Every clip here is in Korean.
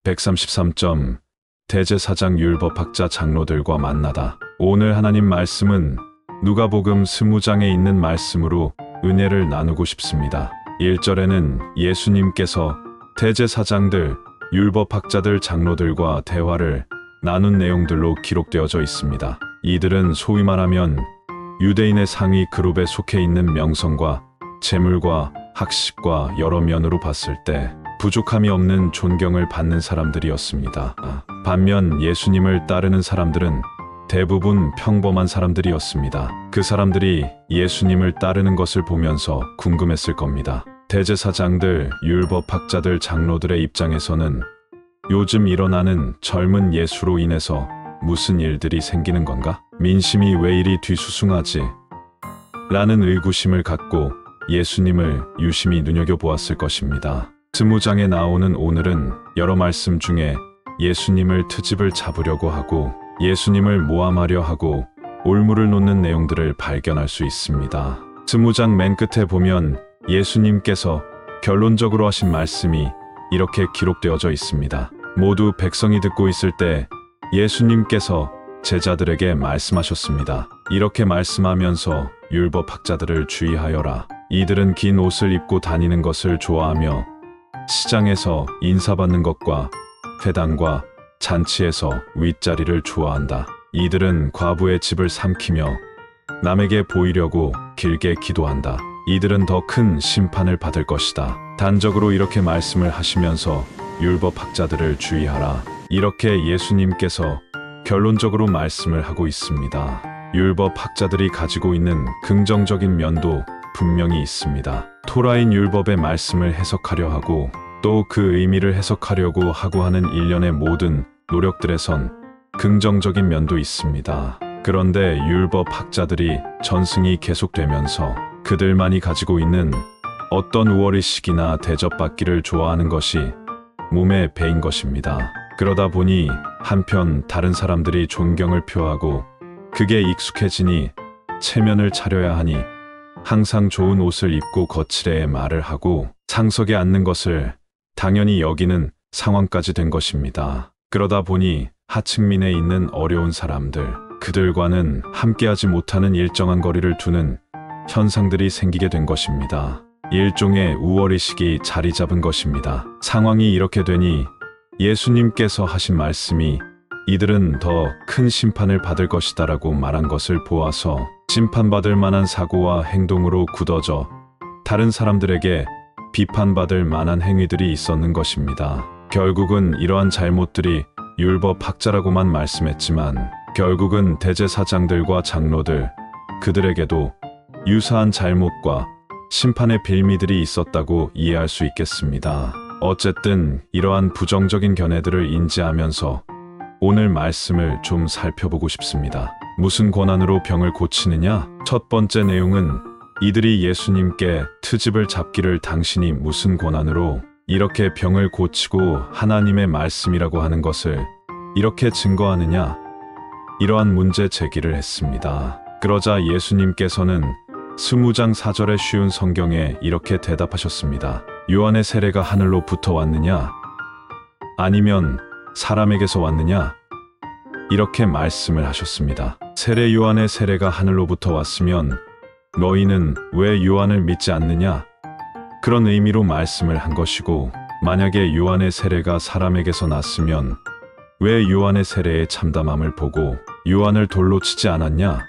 133점 대제사장 율법학자 장로들과 만나다. 오늘 하나님 말씀은 누가복음 20장에 있는 말씀으로 은혜를 나누고 싶습니다. 1절에는 예수님께서 대제사장들, 율법학자들 장로들과 대화를 나눈 내용들로 기록되어져 있습니다. 이들은 소위 말하면 유대인의 상위 그룹에 속해 있는 명성과 재물과 학식과 여러 면으로 봤을 때 부족함이 없는 존경을 받는 사람들이었습니다. 반면 예수님을 따르는 사람들은 대부분 평범한 사람들이었습니다. 그 사람들이 예수님을 따르는 것을 보면서 궁금했을 겁니다. 대제사장들, 율법학자들, 장로들의 입장에서는 요즘 일어나는 젊은 예수로 인해서 무슨 일들이 생기는 건가? 민심이 왜 이리 뒤수숭하지? 라는 의구심을 갖고 예수님을 유심히 눈여겨보았을 것입니다. 20장에 나오는 오늘은 여러 말씀 중에 예수님을 트집을 잡으려고 하고 예수님을 모함하려 하고 올무를 놓는 내용들을 발견할 수 있습니다. 20장 맨 끝에 보면 예수님께서 결론적으로 하신 말씀이 이렇게 기록되어져 있습니다. 모두 백성이 듣고 있을 때 예수님께서 제자들에게 말씀하셨습니다. 이렇게 말씀하면서 율법학자들을 주의하여라. 이들은 긴 옷을 입고 다니는 것을 좋아하며 시장에서 인사받는 것과 회당과 잔치에서 윗자리를 좋아한다. 이들은 과부의 집을 삼키며 남에게 보이려고 길게 기도한다. 이들은 더 큰 심판을 받을 것이다. 단적으로 이렇게 말씀을 하시면서 율법학자들을 주의하라. 이렇게 예수님께서 결론적으로 말씀을 하고 있습니다. 율법학자들이 가지고 있는 긍정적인 면도 분명히 있습니다. 토라인 율법의 말씀을 해석하려 하고 또 그 의미를 해석하려고 하고 하는 일련의 모든 노력들에선 긍정적인 면도 있습니다. 그런데 율법학자들이 전승이 계속되면서 그들만이 가지고 있는 어떤 우월의식이나 대접받기를 좋아하는 것이 몸에 배인 것입니다. 그러다 보니 한편 다른 사람들이 존경을 표하고 그게 익숙해지니 체면을 차려야 하니 항상 좋은 옷을 입고 거칠게 말을 하고 상석에 앉는 것을 당연히 여기는 상황까지 된 것입니다. 그러다 보니 하층민에 있는 어려운 사람들, 그들과는 함께하지 못하는 일정한 거리를 두는 현상들이 생기게 된 것입니다. 일종의 우월의식이 자리 잡은 것입니다. 상황이 이렇게 되니 예수님께서 하신 말씀이 이들은 더 큰 심판을 받을 것이다 라고 말한 것을 보아서 심판받을 만한 사고와 행동으로 굳어져 다른 사람들에게 비판받을 만한 행위들이 있었는 것입니다. 결국은 이러한 잘못들이 율법학자라고만 말씀했지만 결국은 대제사장들과 장로들, 그들에게도 유사한 잘못과 심판의 빌미들이 있었다고 이해할 수 있겠습니다. 어쨌든 이러한 부정적인 견해들을 인지하면서 오늘 말씀을 좀 살펴보고 싶습니다. 무슨 권한으로 병을 고치느냐? 첫 번째 내용은 이들이 예수님께 트집을 잡기를 당신이 무슨 권한으로 이렇게 병을 고치고 하나님의 말씀이라고 하는 것을 이렇게 증거하느냐? 이러한 문제 제기를 했습니다. 그러자 예수님께서는 20장 4절의 쉬운 성경에 이렇게 대답하셨습니다. 요한의 세례가 하늘로부터 왔느냐? 아니면 사람에게서 왔느냐? 이렇게 말씀을 하셨습니다. 세례 요한의 세례가 하늘로부터 왔으면 너희는 왜 요한을 믿지 않느냐? 그런 의미로 말씀을 한 것이고 만약에 요한의 세례가 사람에게서 났으면 왜 요한의 세례의 참담함을 보고 요한을 돌로 치지 않았냐?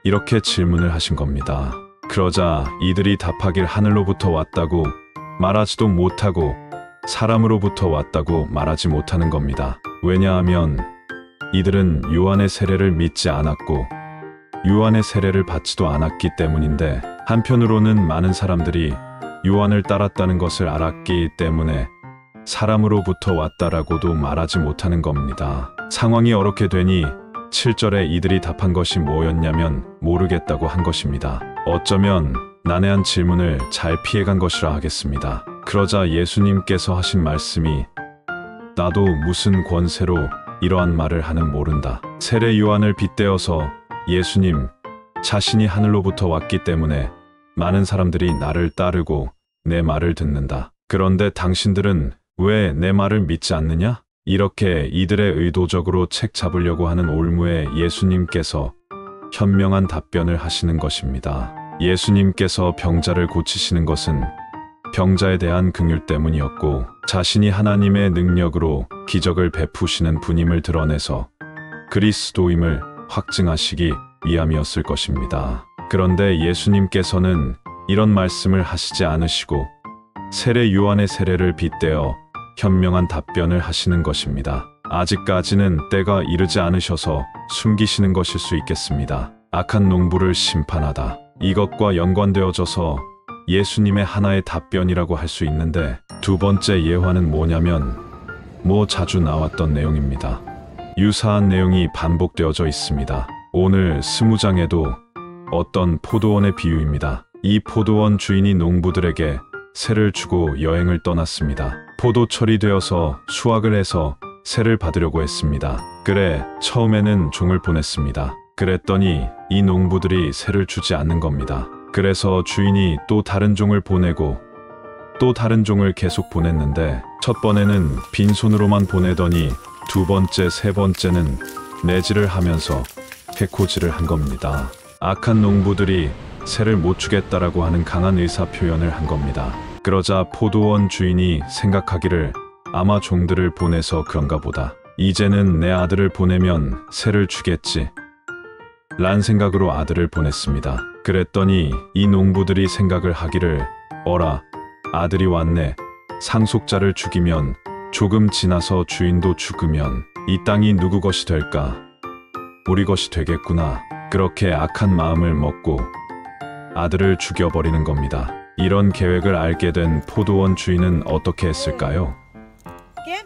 이렇게 질문을 하신 겁니다. 그러자 이들이 답하길 하늘로부터 왔다고 말하지도 못하고 사람으로부터 왔다고 말하지 못하는 겁니다. 왜냐하면 이들은 요한의 세례를 믿지 않았고 요한의 세례를 받지도 않았기 때문인데 한편으로는 많은 사람들이 요한을 따랐다는 것을 알았기 때문에 사람으로부터 왔다라고도 말하지 못하는 겁니다. 상황이 어렵게 되니 7절에 이들이 답한 것이 뭐였냐면 모르겠다고 한 것입니다. 어쩌면 난해한 질문을 잘 피해간 것이라 하겠습니다. 그러자 예수님께서 하신 말씀이 나도 무슨 권세로 이러한 말을 하는 모른다. 세례 요한을 빗대어서 예수님 자신이 하늘로부터 왔기 때문에 많은 사람들이 나를 따르고 내 말을 듣는다. 그런데 당신들은 왜 내 말을 믿지 않느냐? 이렇게 이들의 의도적으로 책 잡으려고 하는 올무에 예수님께서 현명한 답변을 하시는 것입니다. 예수님께서 병자를 고치시는 것은 병자에 대한 긍휼 때문이었고 자신이 하나님의 능력으로 기적을 베푸시는 분임을 드러내서 그리스도임을 확증하시기 위함이었을 것입니다. 그런데 예수님께서는 이런 말씀을 하시지 않으시고 세례 요한의 세례를 빗대어 현명한 답변을 하시는 것입니다. 아직까지는 때가 이르지 않으셔서 숨기시는 것일 수 있겠습니다. 악한 농부를 심판하다. 이것과 연관되어져서 예수님의 하나의 답변이라고 할 수 있는데 두 번째 예화는 뭐냐면 자주 나왔던 내용입니다. 유사한 내용이 반복되어져 있습니다. 오늘 20장에도 어떤 포도원의 비유입니다. 이 포도원 주인이 농부들에게 세를 주고 여행을 떠났습니다. 포도철이 되어서 수확을 해서 세를 받으려고 했습니다. 그래 처음에는 종을 보냈습니다. 그랬더니 이 농부들이 세를 주지 않는 겁니다. 그래서 주인이 또 다른 종을 보내고 또 다른 종을 계속 보냈는데 첫 번에는 빈손으로만 보내더니 두 번째, 세 번째는 내지를 하면서 해코지를 한 겁니다. 악한 농부들이 세를 못 주겠다라고 하는 강한 의사 표현을 한 겁니다. 그러자 포도원 주인이 생각하기를 아마 종들을 보내서 그런가 보다. 이제는 내 아들을 보내면 세를 주겠지. 란 생각으로 아들을 보냈습니다. 그랬더니 이 농부들이 생각을 하기를 어라, 아들이 왔네. 상속자를 죽이면 조금 지나서 주인도 죽으면 이 땅이 누구 것이 될까? 우리 것이 되겠구나. 그렇게 악한 마음을 먹고 아들을 죽여버리는 겁니다. 이런 계획을 알게 된 포도원 주인은 어떻게 했을까요?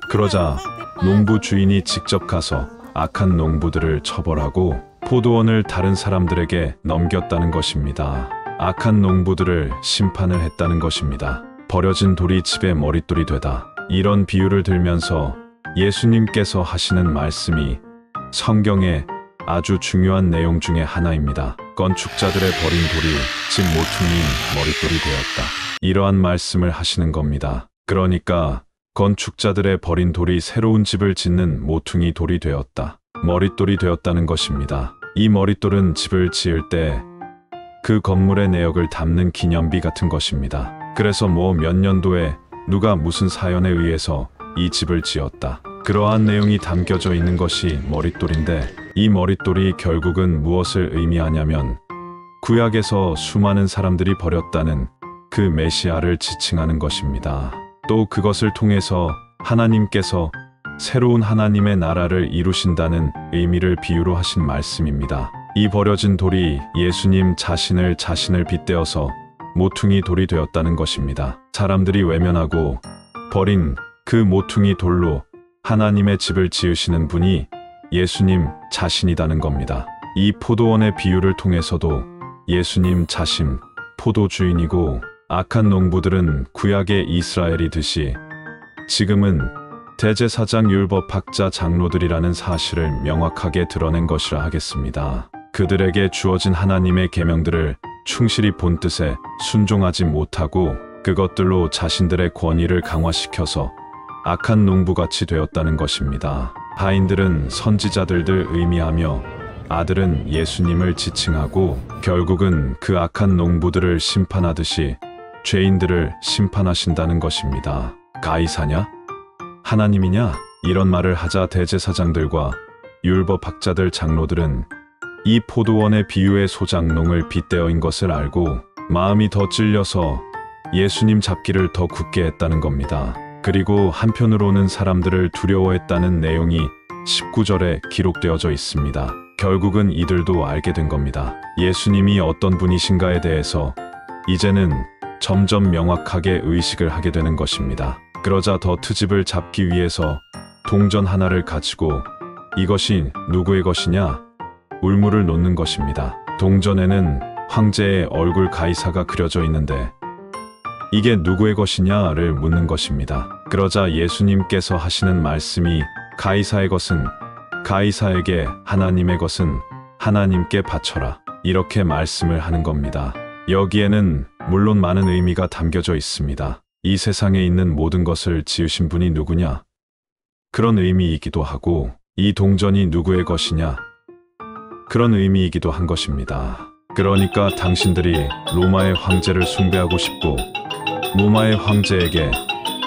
그러자 농부 주인이 직접 가서 악한 농부들을 처벌하고 포도원을 다른 사람들에게 넘겼다는 것입니다. 악한 농부들을 심판을 했다는 것입니다. 버려진 돌이 집의 머릿돌이 되다. 이런 비유를 들면서 예수님께서 하시는 말씀이 성경의 아주 중요한 내용 중에 하나입니다. 건축자들의 버린 돌이 집 모퉁이 머릿돌이 되었다. 이러한 말씀을 하시는 겁니다. 그러니까 건축자들의 버린 돌이 새로운 집을 짓는 모퉁이 돌이 되었다. 머릿돌이 되었다는 것입니다. 이 머릿돌은 집을 지을 때 그 건물의 내역을 담는 기념비 같은 것입니다. 그래서 몇 년도에 누가 무슨 사연에 의해서 이 집을 지었다. 그러한 내용이 담겨져 있는 것이 머릿돌인데 이 머릿돌이 결국은 무엇을 의미하냐면 구약에서 수많은 사람들이 버렸다는 그 메시아를 지칭하는 것입니다. 또 그것을 통해서 하나님께서 새로운 하나님의 나라를 이루신다는 의미를 비유로 하신 말씀입니다. 이 버려진 돌이 예수님 자신을 빗대어서 모퉁이 돌이 되었다는 것입니다. 사람들이 외면하고 버린 그 모퉁이 돌로 하나님의 집을 지으시는 분이 예수님 자신이라는 겁니다. 이 포도원의 비유를 통해서도 예수님 자신 포도주인이고 악한 농부들은 구약의 이스라엘이듯이 지금은 대제사장 율법학자 장로들이라는 사실을 명확하게 드러낸 것이라 하겠습니다. 그들에게 주어진 하나님의 계명들을 충실히 본 뜻에 순종하지 못하고 그것들로 자신들의 권위를 강화시켜서 악한 농부같이 되었다는 것입니다. 하인들은 선지자들을 의미하며 아들은 예수님을 지칭하고 결국은 그 악한 농부들을 심판하듯이 죄인들을 심판하신다는 것입니다. 가이사냐? 하나님이냐? 이런 말을 하자 대제사장들과 율법학자들 장로들은 이 포도원의 비유의 소장농을 빗대어인 것을 알고 마음이 더 찔려서 예수님 잡기를 더 굳게 했다는 겁니다. 그리고 한편으로는 사람들을 두려워했다는 내용이 19절에 기록되어져 있습니다. 결국은 이들도 알게 된 겁니다. 예수님이 어떤 분이신가에 대해서 이제는 점점 명확하게 의식을 하게 되는 것입니다. 그러자 더 트집을 잡기 위해서 동전 하나를 가지고 이것이 누구의 것이냐? 울무를 놓는 것입니다. 동전에는 황제의 얼굴 가이사가 그려져 있는데 이게 누구의 것이냐를 묻는 것입니다. 그러자 예수님께서 하시는 말씀이 가이사의 것은 가이사에게, 하나님의 것은 하나님께 바쳐라. 이렇게 말씀을 하는 겁니다. 여기에는 물론 많은 의미가 담겨져 있습니다. 이 세상에 있는 모든 것을 지으신 분이 누구냐? 그런 의미이기도 하고 이 동전이 누구의 것이냐? 그런 의미이기도 한 것입니다. 그러니까 당신들이 로마의 황제를 숭배하고 싶고 로마의 황제에게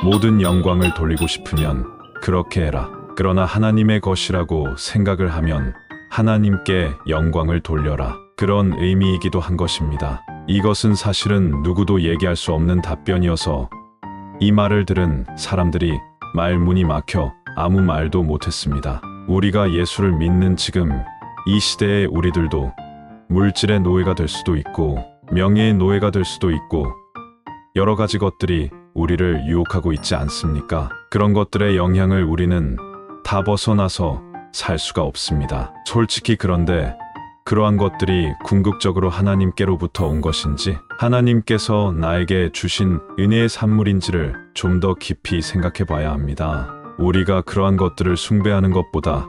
모든 영광을 돌리고 싶으면 그렇게 해라. 그러나 하나님의 것이라고 생각을 하면 하나님께 영광을 돌려라. 그런 의미이기도 한 것입니다. 이것은 사실은 누구도 얘기할 수 없는 답변이어서 이 말을 들은 사람들이 말문이 막혀 아무 말도 못했습니다. 우리가 예수를 믿는 지금 이 시대의 우리들도 물질의 노예가 될 수도 있고 명예의 노예가 될 수도 있고 여러 가지 것들이 우리를 유혹하고 있지 않습니까? 그런 것들의 영향을 우리는 다 벗어나서 살 수가 없습니다. 솔직히 그런데 그러한 것들이 궁극적으로 하나님께로부터 온 것인지 하나님께서 나에게 주신 은혜의 산물인지를 좀 더 깊이 생각해 봐야 합니다. 우리가 그러한 것들을 숭배하는 것보다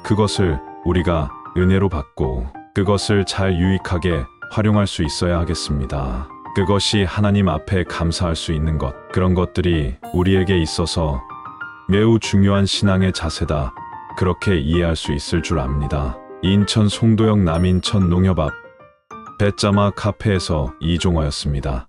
그것을 우리가 은혜로 받고 그것을 잘 유익하게 활용할 수 있어야 하겠습니다. 그것이 하나님 앞에 감사할 수 있는 것, 그런 것들이 우리에게 있어서 매우 중요한 신앙의 자세다. 그렇게 이해할 수 있을 줄 압니다. 인천 송도역 남인천 농협 앞 배짜마 카페에서 이종화였습니다.